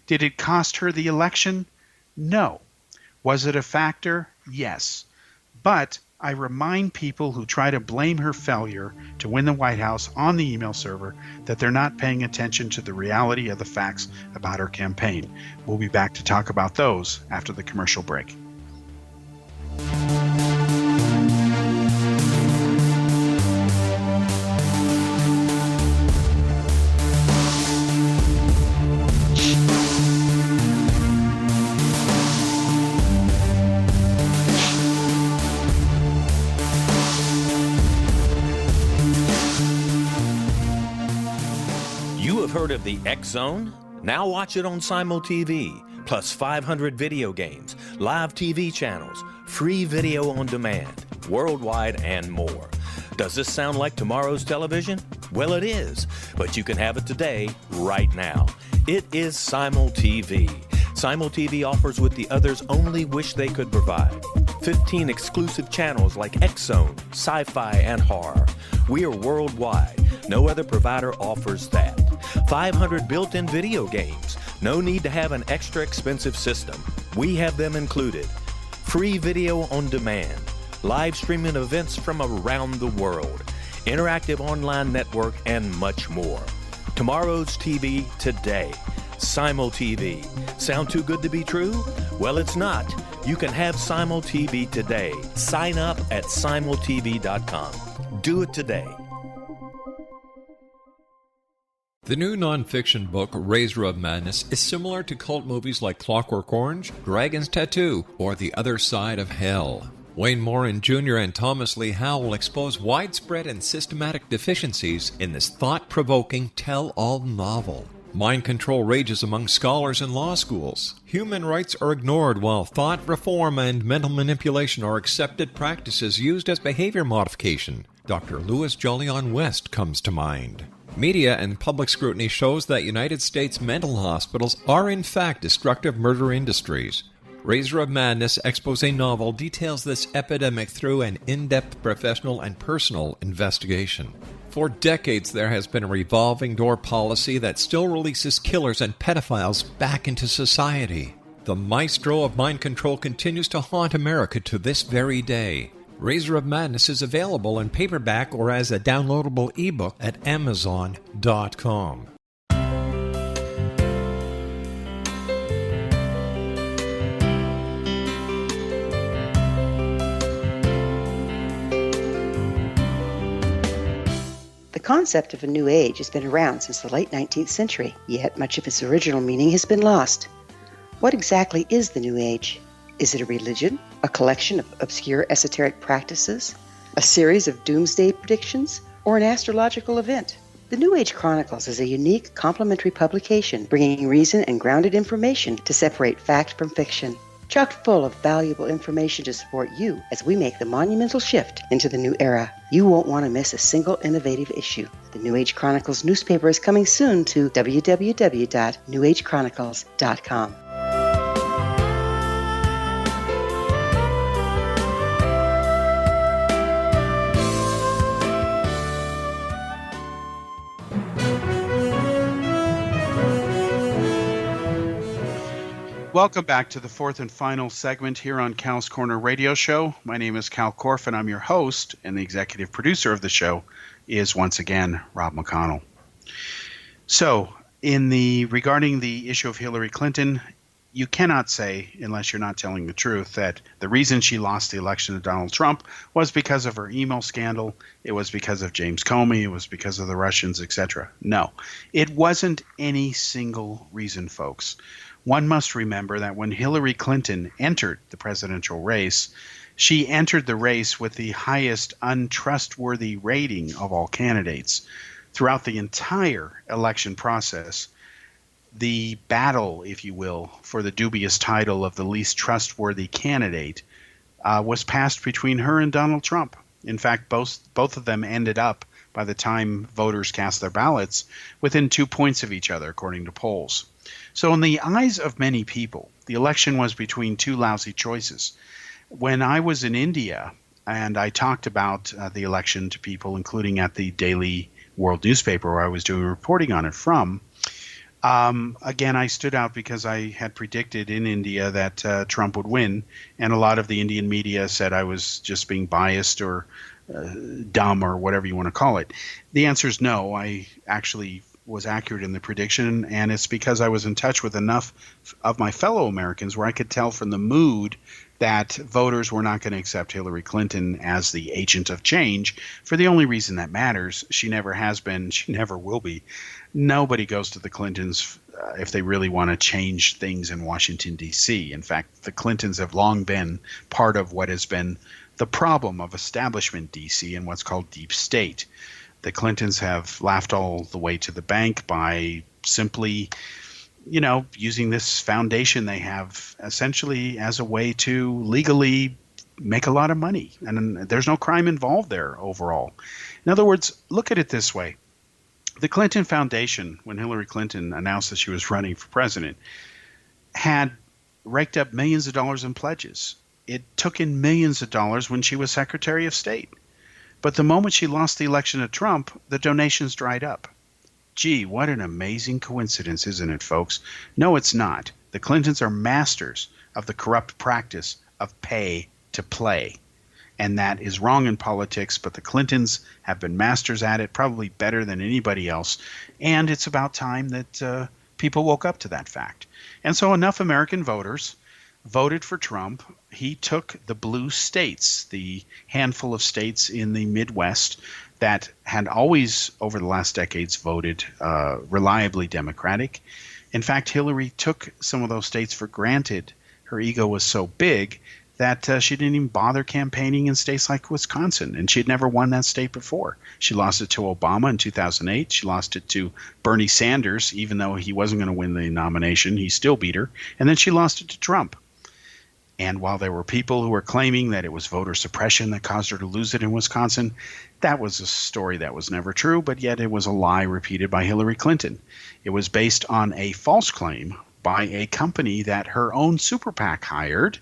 Did it cost her the election? No. Was it a factor? Yes. But I remind people who try to blame her failure to win the White House on the email server that they're not paying attention to the reality of the facts about her campaign. We'll be back to talk about those after the commercial break. Heard of the X Zone? Now watch it on Simul TV, plus 500 video games, live TV channels, free video on demand, worldwide, and more. Does this sound like tomorrow's television? Well, it is, but you can have it today, right now. It is Simul TV. Simul TV offers what the others only wish they could provide. 15 exclusive channels like X Zone, sci-fi, and horror. We are worldwide. No other provider offers that. 500 built-in video games. No need to have an extra expensive system. We have them included. Free video on demand. Live streaming events from around the world. Interactive online network, and much more. Tomorrow's TV today. Simul TV. Sound too good to be true? Well, it's not. You can have Simul TV today. Sign up at simultv.com. Do it today. The new nonfiction book, Razor of Madness, is similar to cult movies like Clockwork Orange, Dragon's Tattoo, or The Other Side of Hell. Wayne Morin Jr. and Thomas Lee Howell expose widespread and systematic deficiencies in this thought-provoking tell-all novel. Mind control rages among scholars in law schools. Human rights are ignored while thought reform and mental manipulation are accepted practices used as behavior modification. Dr. Louis Jolyon West comes to mind. Media and public scrutiny shows that United States mental hospitals are in fact destructive murder industries. Razor of Madness expose novel details this epidemic through an in-depth professional and personal investigation. For decades, there has been a revolving door policy that still releases killers and pedophiles back into society. The maestro of mind control continues to haunt America to this very day. Razor of Madness is available in paperback or as a downloadable ebook at Amazon.com. The concept of a new age has been around since the late 19th century, yet much of its original meaning has been lost. What exactly is the new age? Is it a religion, a collection of obscure esoteric practices, a series of doomsday predictions, or an astrological event? The New Age Chronicles is a unique, complementary publication bringing reason and grounded information to separate fact from fiction. Chock full of valuable information to support you as we make the monumental shift into the new era. You won't want to miss a single innovative issue. The New Age Chronicles newspaper is coming soon to www.newagechronicles.com. Welcome back to the fourth and final segment here on Cal's Corner Radio Show. My name is Kal Korff, and I'm your host, and the executive producer of the show is once again Rob McConnell. So, regarding the issue of Hillary Clinton, you cannot say, unless you're not telling the truth, that the reason she lost the election to Donald Trump was because of her email scandal, it was because of James Comey, it was because of the Russians, etc. No, it wasn't any single reason, folks. One must remember that when Hillary Clinton entered the presidential race, she entered the race with the highest untrustworthy rating of all candidates. Throughout the entire election process, the battle, if you will, for the dubious title of the least trustworthy candidate was passed between her and Donald Trump. In fact, both of them ended up, by the time voters cast their ballots, within 2 points of each other, according to polls. So in the eyes of many people, the election was between two lousy choices. When I was in India and I talked about the election to people, including at the Daily World newspaper where I was doing reporting on it from, again, I stood out because I had predicted in India that Trump would win, and a lot of the Indian media said I was just being biased or dumb or whatever you want to call it. The answer is no. I actually was accurate in the prediction, and it's because I was in touch with enough of my fellow Americans where I could tell from the mood that voters were not going to accept Hillary Clinton as the agent of change for the only reason that matters. She never has been. She never will be. Nobody goes to the Clintons if they really want to change things in Washington, D.C. In fact, the Clintons have long been part of what has been the problem of establishment D.C. and what's called deep state. The Clintons have laughed all the way to the bank by simply, using this foundation they have essentially as a way to legally make a lot of money. And there's no crime involved there overall. In other words, look at it this way. The Clinton Foundation, when Hillary Clinton announced that she was running for president, had raked up millions of dollars in pledges. It took in millions of dollars when she was Secretary of State. But the moment she lost the election to Trump, the donations dried up. Gee, what an amazing coincidence, isn't it, folks? No, it's not. The Clintons are masters of the corrupt practice of pay to play. And that is wrong in politics, but the Clintons have been masters at it, probably better than anybody else. And it's about time that people woke up to that fact. And so enough American voters voted for Trump. He took the blue states, the handful of states in the Midwest that had always, over the last decades, voted reliably Democratic. In fact, Hillary took some of those states for granted. Her ego was so big that she didn't even bother campaigning in states like Wisconsin, and she had never won that state before. She lost it to Obama in 2008. She lost it to Bernie Sanders, even though he wasn't going to win the nomination. He still beat her. And then she lost it to Trump. And while there were people who were claiming that it was voter suppression that caused her to lose it in Wisconsin, that was a story that was never true, but yet it was a lie repeated by Hillary Clinton. It was based on a false claim by a company that her own super PAC hired,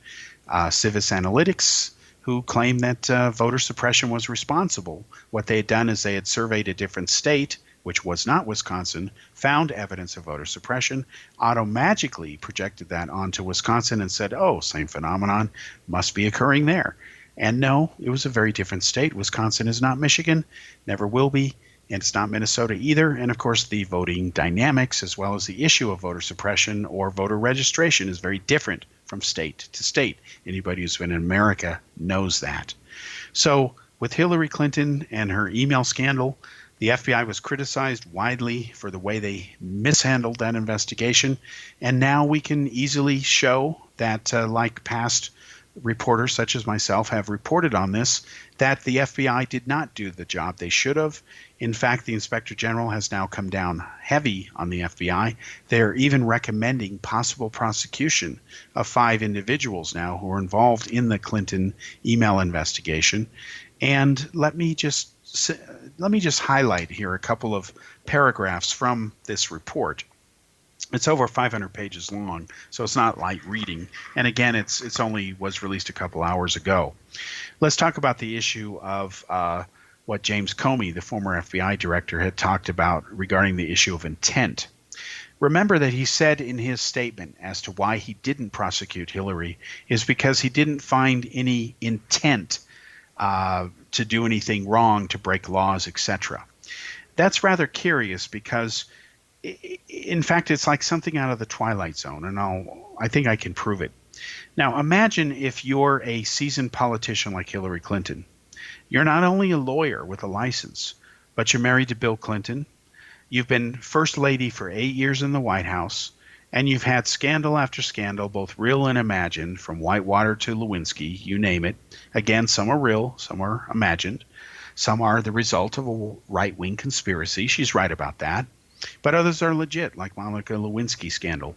Civis Analytics, who claimed that voter suppression was responsible. What they had done is they had surveyed a different state, which was not Wisconsin, found evidence of voter suppression, auto-magically projected that onto Wisconsin and said, oh, same phenomenon must be occurring there. And no, it was a very different state. Wisconsin is not Michigan, never will be, and it's not Minnesota either. And of course, the voting dynamics as well as the issue of voter suppression or voter registration is very different from state to state. Anybody who's been in America knows that. So with Hillary Clinton and her email scandal, the FBI was criticized widely for the way they mishandled that investigation. And now we can easily show that, like past reporters such as myself have reported on this, that the FBI did not do the job they should have. In fact, the Inspector General has now come down heavy on the FBI. They're even recommending possible prosecution of 5 individuals now who are involved in the Clinton email investigation. And let me just highlight here a couple of paragraphs from this report. It's over 500 pages long, so it's not light reading. And again, it's only was released a couple hours ago. Let's talk about the issue of what James Comey, the former FBI director, had talked about regarding the issue of intent. Remember that he said in his statement as to why he didn't prosecute Hillary is because he didn't find any intent to do anything wrong, to break laws, etc. That's rather curious because in fact, it's like something out of the Twilight Zone, and I think I can prove it. Now, imagine if you're a seasoned politician like Hillary Clinton. You're not only a lawyer with a license, but you're married to Bill Clinton. You've been First Lady for 8 years in the White House, and you've had scandal after scandal, both real and imagined, from Whitewater to Lewinsky, you name it. Again, some are real, some are imagined. Some are the result of a right-wing conspiracy. She's right about that. But others are legit, like Monica Lewinsky scandal.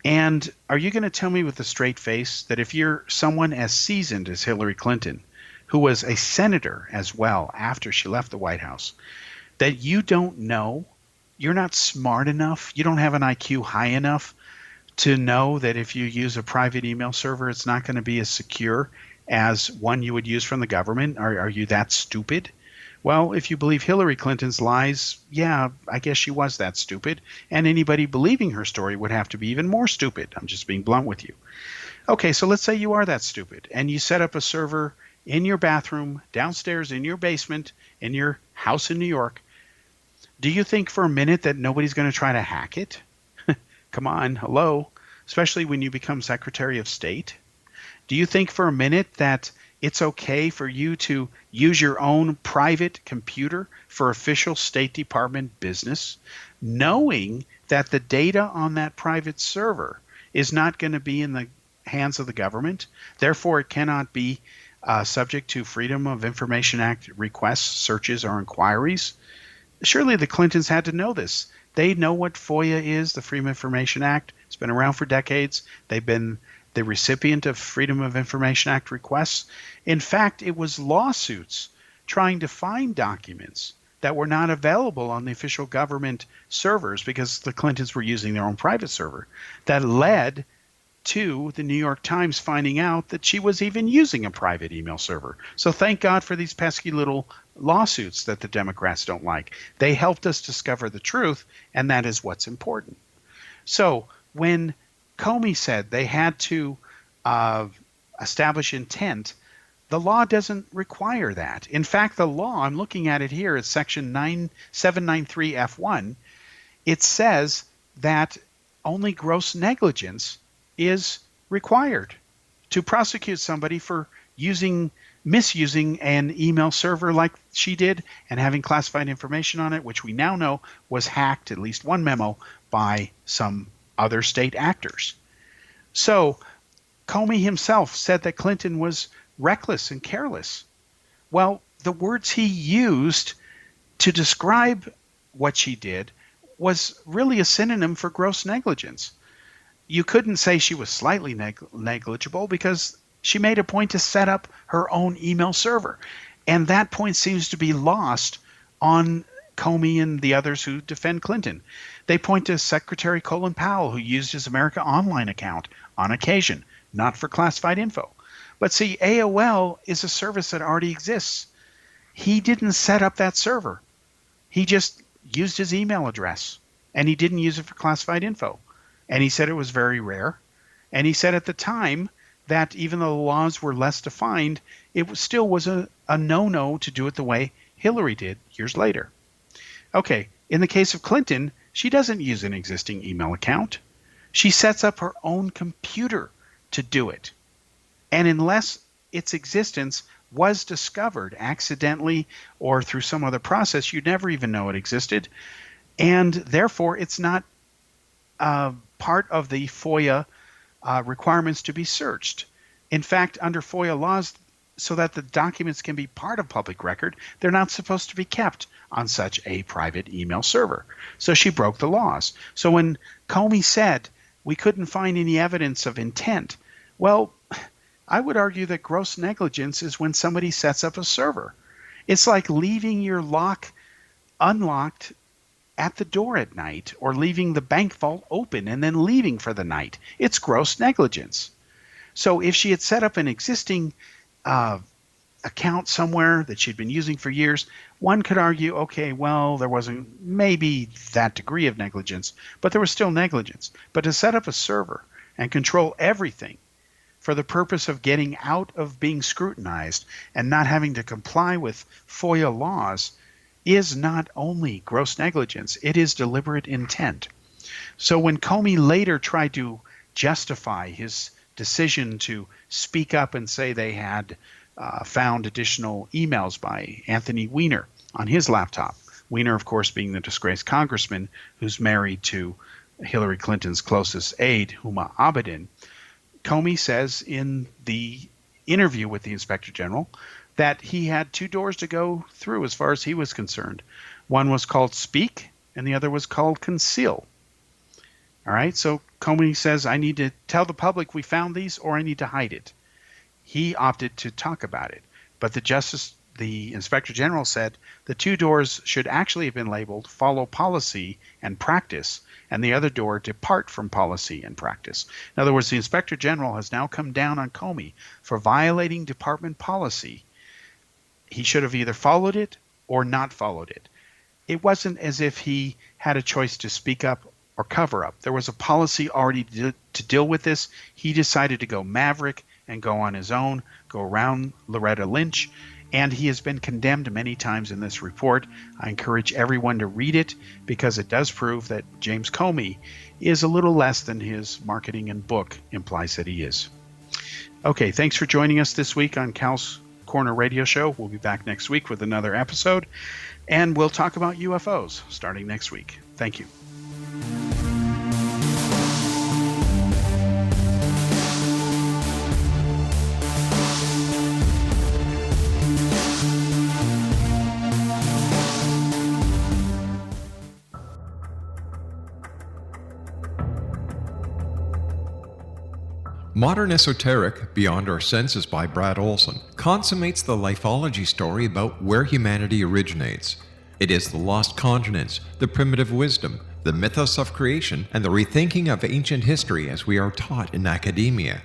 And are you going to tell me with a straight face that if you're someone as seasoned as Hillary Clinton, who was a senator as well after she left the White House, that you don't know, you're not smart enough, you don't have an IQ high enough to know that if you use a private email server, it's not going to be as secure as one you would use from the government? Are you that stupid? Well, if you believe Hillary Clinton's lies, yeah, I guess she was that stupid. And anybody believing her story would have to be even more stupid. I'm just being blunt with you. Okay, so let's say you are that stupid and you set up a server in your bathroom, downstairs in your basement, in your house in New York. Do you think for a minute that nobody's going to try to hack it? Come on, hello. Especially when you become Secretary of State. Do you think for a minute that it's okay for you to use your own private computer for official State Department business, knowing that the data on that private server is not going to be in the hands of the government? Therefore, it cannot be subject to Freedom of Information Act requests, searches, or inquiries. Surely the Clintons had to know this. They know what FOIA is, the Freedom of Information Act. It's been around for decades. They've been the recipient of Freedom of Information Act requests. In fact, it was lawsuits trying to find documents that were not available on the official government servers because the Clintons were using their own private server that led to the New York Times finding out that she was even using a private email server. So thank God for these pesky little lawsuits that the Democrats don't like. They helped us discover the truth, and that is what's important. So when Comey said they had to establish intent, the law doesn't require that. In fact, the law, I'm looking at it here, it's section 793F1. It says that only gross negligence is required to prosecute somebody for misusing an email server like she did and having classified information on it, which we now know was hacked, at least one memo, by some other state actors. So Comey himself said that Clinton was reckless and careless. Well, the words he used to describe what she did was really a synonym for gross negligence. You couldn't say she was slightly negligible because she made a point to set up her own email server. And that point seems to be lost on Comey and the others who defend Clinton. They point to Secretary Colin Powell, who used his America Online account on occasion, not for classified info. But see, AOL is a service that already exists. He didn't set up that server. He just used his email address, and he didn't use it for classified info. And he said it was very rare. And he said at the time that even though the laws were less defined, it still was a no-no to do it the way Hillary did years later. Okay, in the case of Clinton, she doesn't use an existing email account. She sets up her own computer to do it. And unless its existence was discovered accidentally or through some other process, you'd never even know it existed. And therefore, it's not part of the FOIA requirements to be searched. In fact, under FOIA laws, so that the documents can be part of public record, they're not supposed to be kept on such a private email server. So she broke the laws. So when Comey said we couldn't find any evidence of intent, well, I would argue that gross negligence is when somebody sets up a server. It's like leaving your lock unlocked at the door at night, or leaving the bank vault open and then leaving for the night. It's gross negligence. So if she had set up an existing account somewhere that she'd been using for years, one could argue, okay, well, there wasn't maybe that degree of negligence, but there was still negligence. But to set up a server and control everything for the purpose of getting out of being scrutinized and not having to comply with FOIA laws is not only gross negligence, it is deliberate intent. So when Comey later tried to justify his decision to speak up and say they had found additional emails by Anthony Weiner on his laptop, Weiner, of course, being the disgraced congressman who's married to Hillary Clinton's closest aide, Huma Abedin, Comey says in the interview with the Inspector General that he had two doors to go through as far as he was concerned. One was called Speak, and the other was called Conceal. All right, so Comey says, I need to tell the public we found these, or I need to hide it. He opted to talk about it, but the Inspector General said the two doors should actually have been labeled Follow Policy and Practice, and the other door Depart from Policy and Practice. In other words, the Inspector General has now come down on Comey for violating department policy. He should have either followed it or not followed it. It wasn't as if he had a choice to speak up or cover up. There was a policy already to deal with this. He decided to go maverick and go on his own, go around Loretta Lynch, and he has been condemned many times in this report. I encourage everyone to read it because it does prove that James Comey is a little less than his marketing and book implies that he is. Okay, thanks for joining us this week on Kal's Corner Radio Show. We'll be back next week with another episode, and we'll talk about UFOs starting next week. Thank you. Modern Esoteric, Beyond Our Senses by Brad Olson, consummates the lifology story about where humanity originates. It is the lost continents, the primitive wisdom, the mythos of creation, and the rethinking of ancient history as we are taught in academia.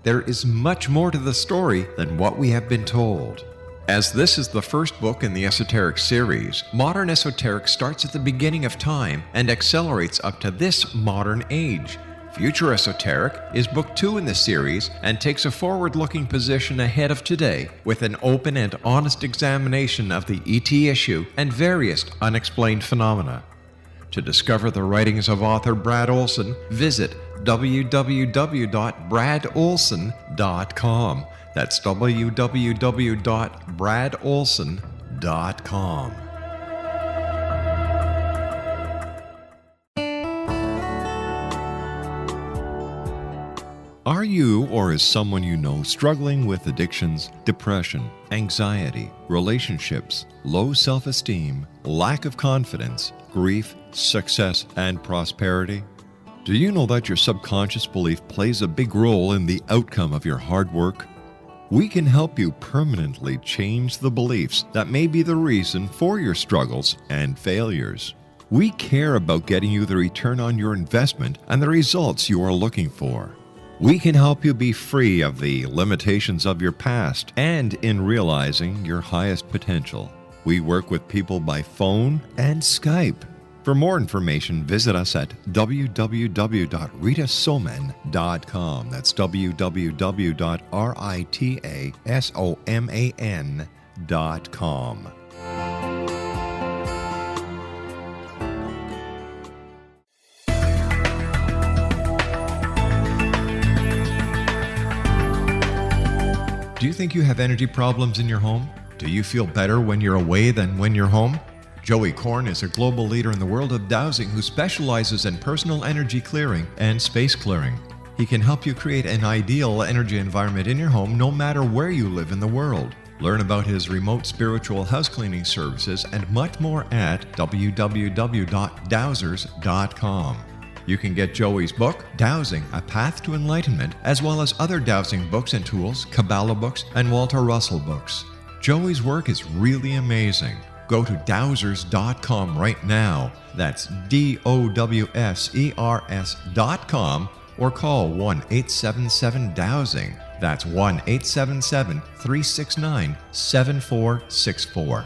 There is much more to the story than what we have been told. As this is the first book in the Esoteric series, Modern Esoteric starts at the beginning of time and accelerates up to this modern age. Future Esoteric is book 2 in the series and takes a forward-looking position ahead of today with an open and honest examination of the ET issue and various unexplained phenomena. To discover the writings of author Brad Olson, visit www.bradolson.com. That's www.bradolson.com. Are you or is someone you know struggling with addictions, depression, anxiety, relationships, low self-esteem, lack of confidence, grief, success, and prosperity? Do you know that your subconscious belief plays a big role in the outcome of your hard work? We can help you permanently change the beliefs that may be the reason for your struggles and failures. We care about getting you the return on your investment and the results you are looking for. We can help you be free of the limitations of your past and in realizing your highest potential. We work with people by phone and Skype. For more information, visit us at www.ritasoman.com. That's www.ritasoman.com. Do you think you have energy problems in your home? Do you feel better when you're away than when you're home? Joey Korn is a global leader in the world of dowsing who specializes in personal energy clearing and space clearing. He can help you create an ideal energy environment in your home no matter where you live in the world. Learn about his remote spiritual house cleaning services and much more at www.dowsers.com. You can get Joey's book, Dowsing, A Path to Enlightenment, as well as other dowsing books and tools, Kabbalah books, and Walter Russell books. Joey's work is really amazing. Go to dowsers.com right now. That's DOWSERS.com or call 1-877-DOWSING. That's 1-877-369-7464.